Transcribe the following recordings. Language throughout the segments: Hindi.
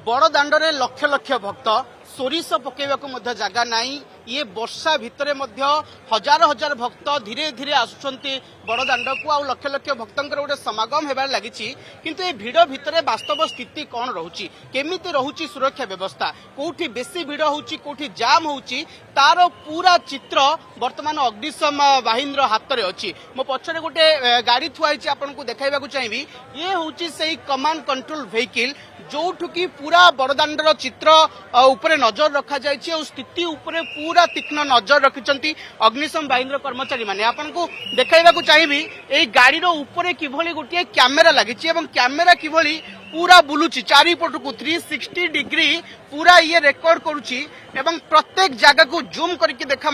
बड़ दाण्डरे लक्ष लक्ष भक्त सोरिष पकेबा जगह नाई ये वर्षा भितर हजार हजार भक्त धीरे धीरे आसुंच बड़ दाण्ड को आ लक्ष लक्ष भक्तर गोटे समागम होबार लगी किंतु ये भिड़ भितर वास्तव स्थिति कौन रोचे केमिति रोचे सुरक्षा व्यवस्था कोठी बेसी भिड़ होउची कोठी जाम होउची तार पूरा चित्र वर्तमान अग्निशम बाहिनी हाथ में अच्छी मो पछरे गोटे गाड़ी थुआई आपको देखा चाहिए ये होउची सही कमांड कंट्रोल व्हीकल जो कि पूरा बड़दाण्डर चित्र उपरे नजर रखा जाइए स्थिति उपरे पूरा तीक्ष्ण नजर रखिंट अग्निशम बाहिनी कर्मचारी माने आपको देखा चाहिए ये गाड़ी उपरे किभली गोटे कैमेरा लगी कैमेरा किभली पूरा बुलूची चारिपट को 360 डिग्री पूरा ये रेकर्ड करुच्ची एवं प्रत्येक जगह को जूम करके देखा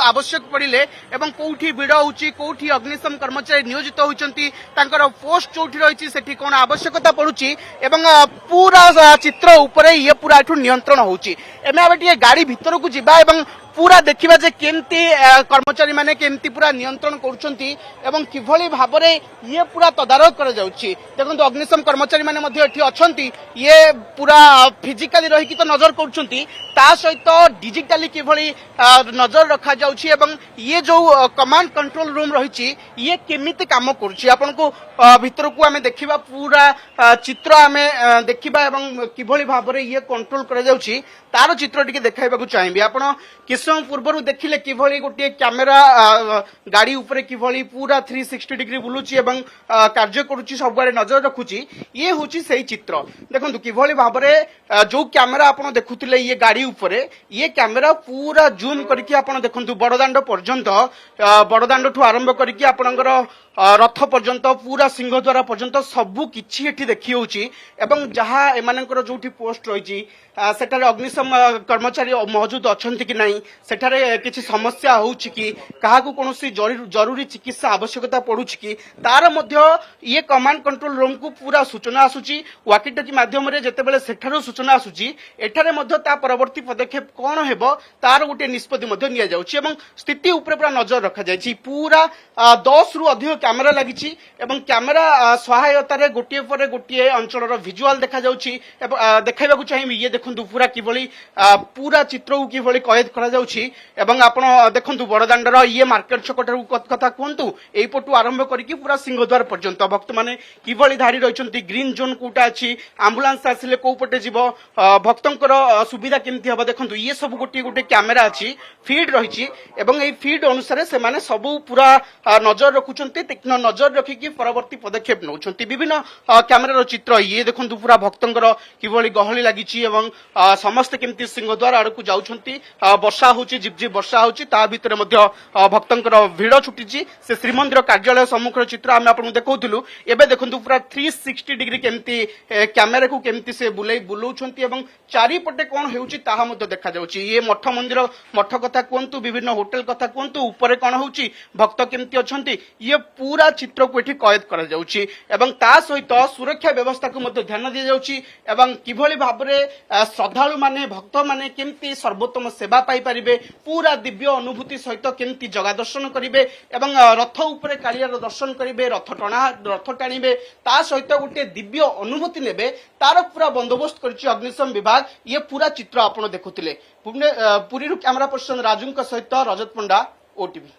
आवश्यक पड़े एवं कोठी भिड़ होउची कोठी अग्निशम कर्मचारी नियोजित होइचंती तांकर पोस्ट जोठी रहिची सेठी कोन आवश्यकता पड़ुची एवं पूरा चित्र उपरे ये पूरा एठु नियंत्रण होउची एमे आबे टिके गाड़ी भीतर को जिबा एवं पूरा देखिबा जे केमती कर्मचारी माने केमती पूरा नियंत्रण करुछंती एवं किभली भाबरे ये पूरा तदारक कर जाउची देखंतु अग्निशम कर्मचारी माने मध्ये एठी अछंती ये पूरा फिजिकली रही कि तो नजर करुछंती ता सहित डिजिटली किभली नजर रखा जाउची एवं ये जो कमांड कंट्रोल रूम रहिची ये केमिति काम करुची आपनको भीतर को आमे देखिबा पूरा चित्र आमे देखिबा एवं किभली भाबरे ये कंट्रोल कर जाउची तार चित्र टिके देखाइबाकू चाहिए आपण किस समय पूर्व देखिले किभली गोटे कैमेरा गाड़ी उपरे किभली पूरा 360 डिग्री बुलुची एवं कार्य करुची सबुआडे नजर रखुची ये होची सही चित्र देखंतु किभली भाबरे जो कैमेरा आपण देखुतिले ये गाड़ी उपरे ये कैमेरा पूरा जूम करके आपण देखंतु बड़दाण्ड पर्यंत बड़दाण्ड ठू आरंभ करके आपणकर रथ पर्यंत पूरा सिंहद्वार पर्यंत सबु किछि एठी देखि होउची एवं जहाँ एमानकर जोठी पोस्ट रहिची सेठारे अग्निशम कर्मचारी मौजूद अछंती कि नहीं सेठारे किछि समस्या होउची कि काहाकू कोनोसी जरूरी चिकित्सा आवश्यकता पड़ुची कि तार मध्य ये कमांड कंट्रोल रूम को पूरा सूचना आसुची वाकीटकी माध्यम रे जेतेबेले सेठारो सूचना आसुची एठारे मध्य ता परवर्ती पदक्षेप कोन हेबो तार गोटे निष्पत्ति मध्य निया जाउची एवं स्थिति ऊपर पूरा नजर रखा जायछि पूरा 10 रु अधिक कैमेरा लगी कैमेरा सहायतार गोटे पर गोटे अंचल विजुआल देखा देखा चाहिए ये देखु पूरा किभली पूरा चित्र को किभली कैद करा आपण देखु बड़दाण्डर ये मार्केट छक कथा कहतु यहीपटू आरंभ करके पूरा सिंहद्वार पर्यंत भक्त मैंने किभली धारी रही ग्रीन जोन कोटा अच्छी आंबुलांस आसिले कौ पटे जीव भक्तर सुविधा केमती हम देखो ये सब गोटे गोटे कैमेरा अच्छी फीड रही फीड अनुसार से माने सबू पूरा नजर रखुंट तीक्ष्ण नजर रखिकी परवर्ती पदक्षेप नौछंती विभिन्न कैमेरार चित्र ये देखो पूरा भक्तर किभली गहली लगी समस्ते केमती सिंहद्वार आड़क जाउछंती वर्षा होची झिपझिप वर्षा होची ता भितर मध्य भक्तर भिड़ छुटी से श्रीमंदिर कार्यालय सम्मुखर चित्र आम आपको देखौथिलु एबे देखंतु पूरा 360 डिग्री केमती कैमेरा को केमती से बुलाउछंती एवं चारिपटे कौन हेउची ताहा मध्य देखा जाउची ये मठ मंदिर मठ कथा कहतु विभिन्न होटेल कथा कहतु ऊपर कौन होउची भक्त केमती अछंती ये पूरा चित्र को एठी कैद करा जाउची एवं ता सहित सुरक्षा व्यवस्था को मध्य ध्यान दिया जाउची एवं किभली भाबरे श्रद्धालु माने भक्त माने केमती सर्वोत्तम सेवा पाई परिबे पूरा दिव्य अनुभूति सहित केमती जगह दर्शन करिवे एवं रथ उपरे कालियार दर्शन करिवे रथ टाणिबे ता सहित गोटे दिव्य अनुभूति नेबे तार पूरा बंदोबस्त करछि अग्निशम विभाग ये पूरा चित्र आपण देखुतिले पुरी कैमरा पर्सन राजू सहित रजत पंडा ओटीवी।